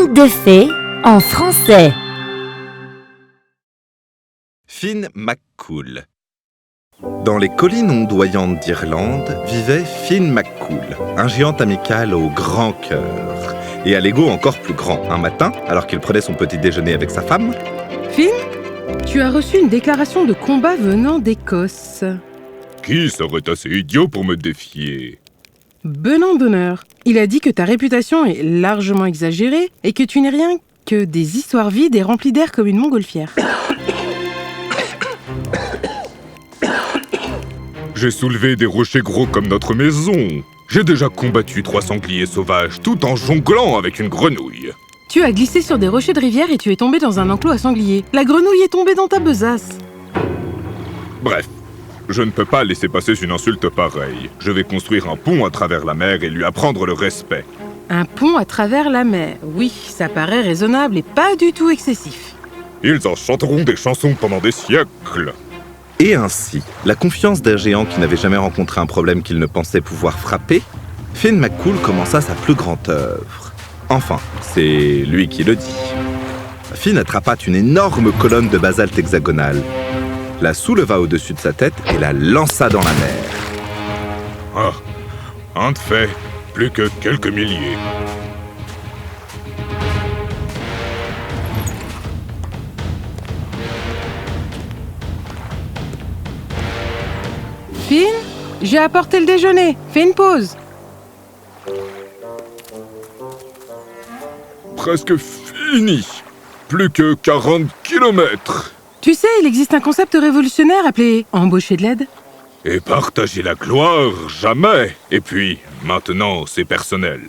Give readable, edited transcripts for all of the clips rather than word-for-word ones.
Conte de fées en français. Finn McCool. Dans les collines ondoyantes d'Irlande vivait Finn McCool, un géant amical au grand cœur et à l'ego encore plus grand. Un matin, alors qu'il prenait son petit déjeuner avec sa femme, Finn, tu as reçu une déclaration de combat venant d'Écosse. Qui serait assez idiot pour me défier? Benant d'honneur. Il a dit que ta réputation est largement exagérée et que tu n'es rien que des histoires vides et remplies d'air comme une montgolfière. J'ai soulevé des rochers gros comme notre maison. J'ai déjà combattu 3 sangliers sauvages tout en jonglant avec une grenouille. Tu as glissé sur des rochers de rivière et tu es tombé dans un enclos à sangliers. La grenouille est tombée dans ta besace. Bref, je ne peux pas laisser passer une insulte pareille. Je vais construire un pont à travers la mer et lui apprendre le respect. Un pont à travers la mer. Oui, ça paraît raisonnable et pas du tout excessif. Ils en chanteront des chansons pendant des siècles. et ainsi, la confiance d'un géant qui n'avait jamais rencontré un problème qu'il ne pensait pouvoir frapper, Finn McCool commença sa plus grande œuvre. Enfin, c'est lui qui le dit. Finn attrapa une énorme colonne de basalte hexagonale, la souleva au-dessus de sa tête et la lança dans la mer. Ah, un de fait, plus que quelques milliers. Finn, j'ai apporté le déjeuner. Fais une pause. Presque fini. Plus que 40 kilomètres. Tu sais, il existe un concept révolutionnaire appelé « embaucher de l'aide ». Et partager la gloire, jamais. Et puis, maintenant, c'est personnel.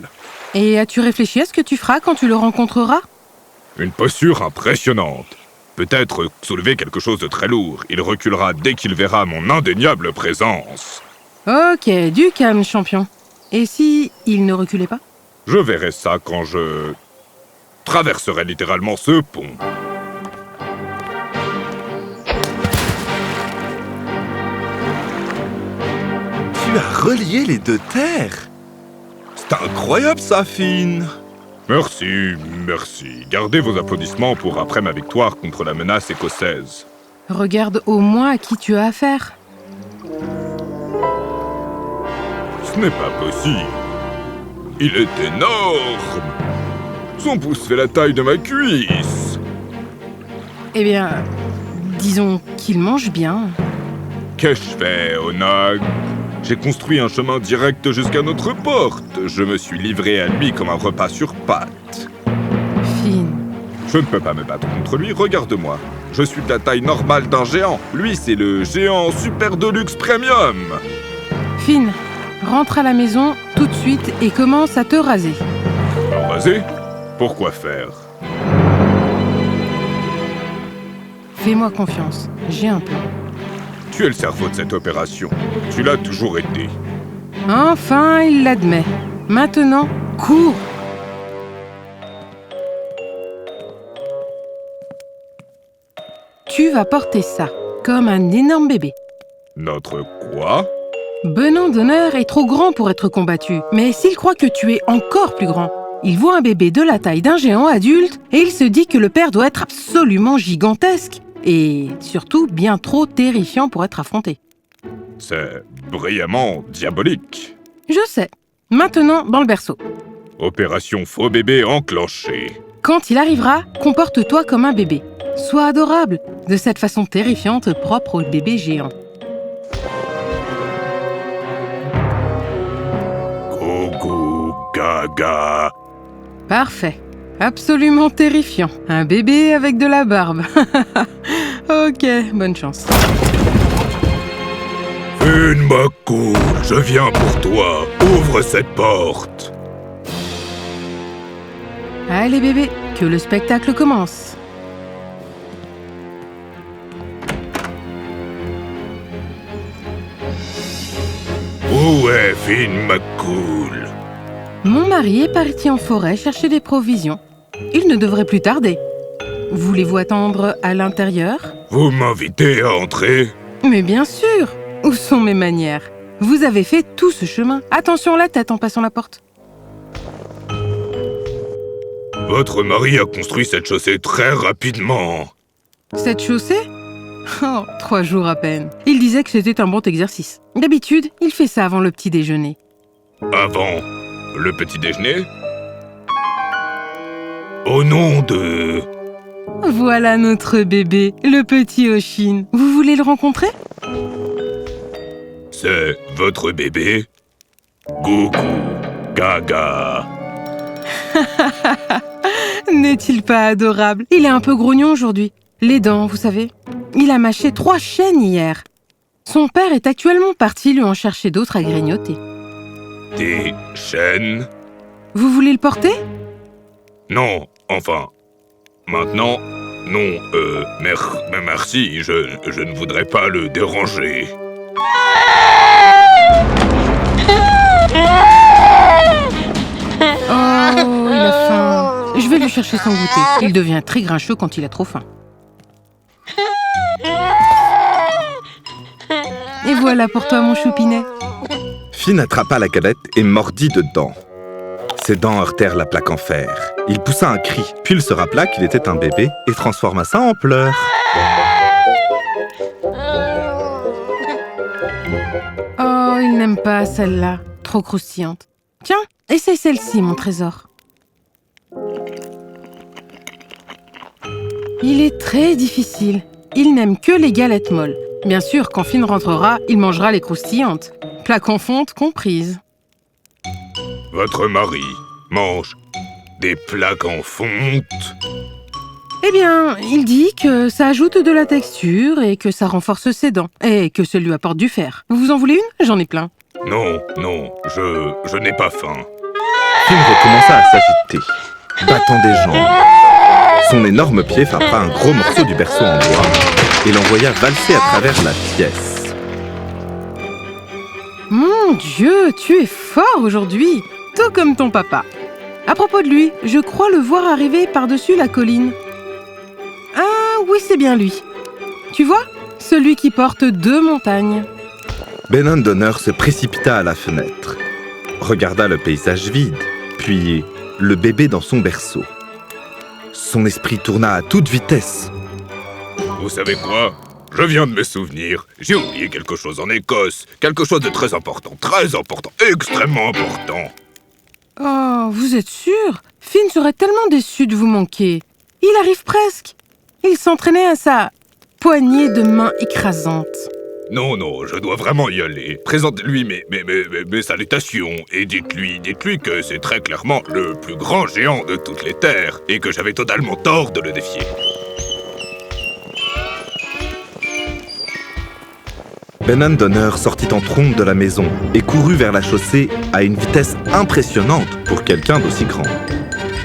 Et as-tu réfléchi à ce que tu feras quand tu le rencontreras? Une posture impressionnante. Peut-être soulever quelque chose de très lourd. Il reculera dès qu'il verra mon indéniable présence. Ok, du calme, champion. Et si il ne reculait pas? Je verrai ça quand je traverserai littéralement ce pont. Tu as relié les deux terres. C'est incroyable ça, Finn. Merci, merci. Gardez vos applaudissements pour après ma victoire contre la menace écossaise. Regarde au moins à qui tu as affaire. Ce n'est pas possible. Il est énorme. Son pouce fait la taille de ma cuisse. Eh bien, disons qu'il mange bien. Qu'ai-je fait, Onag? J'ai construit un chemin direct jusqu'à notre porte. Je me suis livré à lui comme un repas sur pattes. Finn. Je ne peux pas me battre contre lui, regarde-moi. Je suis de la taille normale d'un géant. Lui, c'est le géant super deluxe premium. Finn, rentre à la maison tout de suite et commence à te raser. Rasé? Pourquoi faire? Fais-moi confiance, j'ai un plan. Tu es le cerveau de cette opération. Tu l'as toujours été. Enfin, il l'admet. Maintenant, cours! Tu vas porter ça, comme un énorme bébé. Notre quoi? Benant d'honneur est trop grand pour être combattu, mais s'il croit que tu es encore plus grand, il voit un bébé de la taille d'un géant adulte et il se dit que le père doit être absolument gigantesque et surtout bien trop terrifiant pour être affronté. C'est brillamment diabolique. Je sais. Maintenant, dans le berceau. Opération faux bébé enclenchée. Quand il arrivera, comporte-toi comme un bébé. Sois adorable, de cette façon terrifiante propre aux bébés géants. Gogo gaga. Parfait. Absolument terrifiant. Un bébé avec de la barbe. Ok, bonne chance. Finn McCool, je viens pour toi. Ouvre cette porte. Allez bébé, que le spectacle commence. Où est Finn McCool? Mon mari est parti en forêt chercher des provisions. Il ne devrait plus tarder. Voulez-vous attendre à l'intérieur? Vous m'invitez à entrer? Mais bien sûr! Où sont mes manières? Vous avez fait tout ce chemin. Attention la tête en passant la porte. Votre mari a construit cette chaussée très rapidement. Cette chaussée? Oh, 3 jours à peine. Il disait que c'était un bon exercice. D'habitude, il fait ça avant le petit déjeuner. Avant le petit déjeuner? Au nom de... Voilà notre bébé, le petit Oshin. Vous voulez le rencontrer? C'est votre bébé? Goku Gaga. N'est-il pas adorable? Il est un peu grognon aujourd'hui. Les dents, vous savez. Il a mâché 3 chaînes hier. Son père est actuellement parti lui en chercher d'autres à grignoter. Des chaînes? Vous voulez le porter? Non, enfin... Maintenant, non, merci, je ne voudrais pas le déranger. Oh, il a faim. Je vais lui chercher son goûter. Il devient très grincheux quand il a trop faim. Et voilà pour toi, mon choupinet. Finn attrapa la galette et mordit dedans. Ses dents heurtèrent la plaque en fer. Il poussa un cri, puis il se rappela qu'il était un bébé et transforma ça en pleurs. Oh, il n'aime pas celle-là. Trop croustillante. Tiens, essaye celle-ci, mon trésor. Il est très difficile. Il n'aime que les galettes molles. Bien sûr, quand Finn rentrera, il mangera les croustillantes. Plaques en fonte comprises. Votre mari mange des plaques en fonte? Eh bien, il dit que ça ajoute de la texture et que ça renforce ses dents. Et que ça lui apporte du fer. Vous en voulez une? J'en ai plein. Non, je n'ai pas faim. Finn recommença à s'agiter, battant des jambes. Son énorme pied frappa un gros morceau du berceau en bois et l'envoya valser à travers la pièce. Mon Dieu, tu es fort aujourd'hui, tout comme ton papa. À propos de lui, je crois le voir arriver par-dessus la colline. Ah oui, c'est bien lui. Tu vois, celui qui porte 2 montagnes. Benon d'honneur se précipita à la fenêtre, regarda le paysage vide, puis le bébé dans son berceau. Son esprit tourna à toute vitesse. Vous savez quoi? Je viens de me souvenir. J'ai oublié quelque chose en Écosse. Quelque chose de très important, extrêmement important. Oh, vous êtes sûr? Finn serait tellement déçu de vous manquer. Il arrive presque. Il s'entraînait à sa poignée de main écrasante. Non, je dois vraiment y aller. Présentez-lui mes salutations et dites-lui que c'est très clairement le plus grand géant de toutes les terres et que j'avais totalement tort de le défier. Benon d'honneur sortit en trombe de la maison et courut vers la chaussée à une vitesse impressionnante pour quelqu'un d'aussi grand.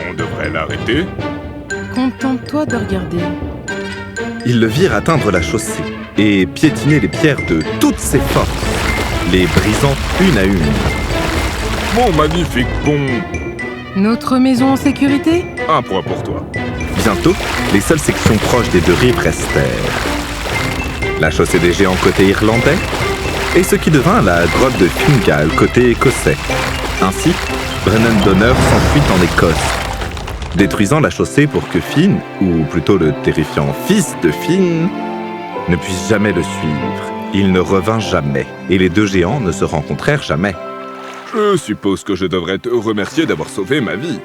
On devrait l'arrêter? Contente-toi de regarder. Ils le virent atteindre la chaussée et piétiner les pierres de toutes ses forces, les brisant une à une. Mon magnifique pont! Notre maison en sécurité? Un point pour toi. Bientôt, les seules sections proches des 2 rives restèrent. La chaussée des géants côté irlandais et ce qui devint la grotte de Fingal côté écossais. Ainsi, Brennan d'honneur s'enfuit en Écosse, détruisant la chaussée pour que Finn, ou plutôt le terrifiant fils de Finn, ne puisse jamais le suivre. Il ne revint jamais, et les 2 géants ne se rencontrèrent jamais. Je suppose que je devrais te remercier d'avoir sauvé ma vie.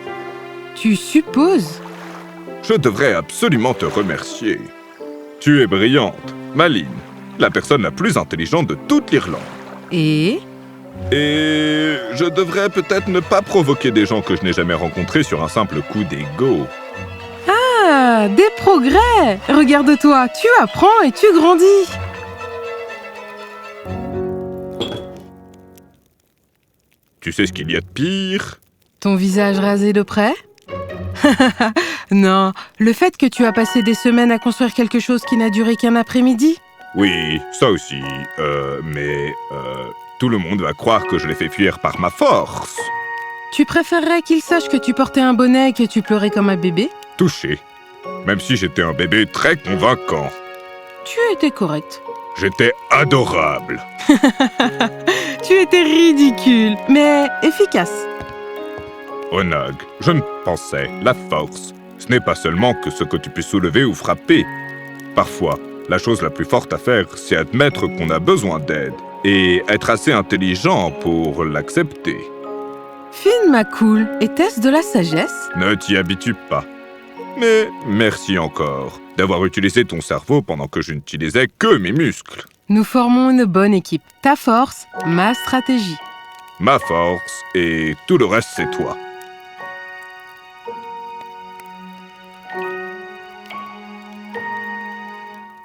Tu supposes? Je devrais absolument te remercier. Tu es brillante, maligne, la personne la plus intelligente de toute l'Irlande. Et je devrais peut-être ne pas provoquer des gens que je n'ai jamais rencontrés sur un simple coup d'ego. Ah, des progrès! Regarde-toi, tu apprends et tu grandis. Tu sais ce qu'il y a de pire? Ton visage rasé de près? Non, le fait que tu as passé des semaines à construire quelque chose qui n'a duré qu'un après-midi? Oui, ça aussi. Mais tout le monde va croire que je l'ai fait fuir par ma force. Tu préférerais qu'il sache que tu portais un bonnet et que tu pleurais comme un bébé? Touché. Même si j'étais un bébé très convaincant. Tu étais correct. J'étais adorable. Tu étais ridicule, mais efficace. Onag, je ne pensais, la force, ce n'est pas seulement que ce que tu peux soulever ou frapper. Parfois, la chose la plus forte à faire, c'est admettre qu'on a besoin d'aide et être assez intelligent pour l'accepter. Finn McCool, était-ce de la sagesse? Ne t'y habitue pas. Mais merci encore d'avoir utilisé ton cerveau pendant que je n'utilisais que mes muscles. Nous formons une bonne équipe. Ta force, ma stratégie. Ma force et tout le reste, c'est toi.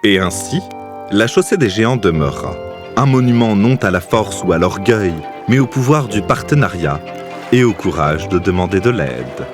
Et ainsi, la chaussée des géants demeura. Un monument non à la force ou à l'orgueil, mais au pouvoir du partenariat et au courage de demander de l'aide.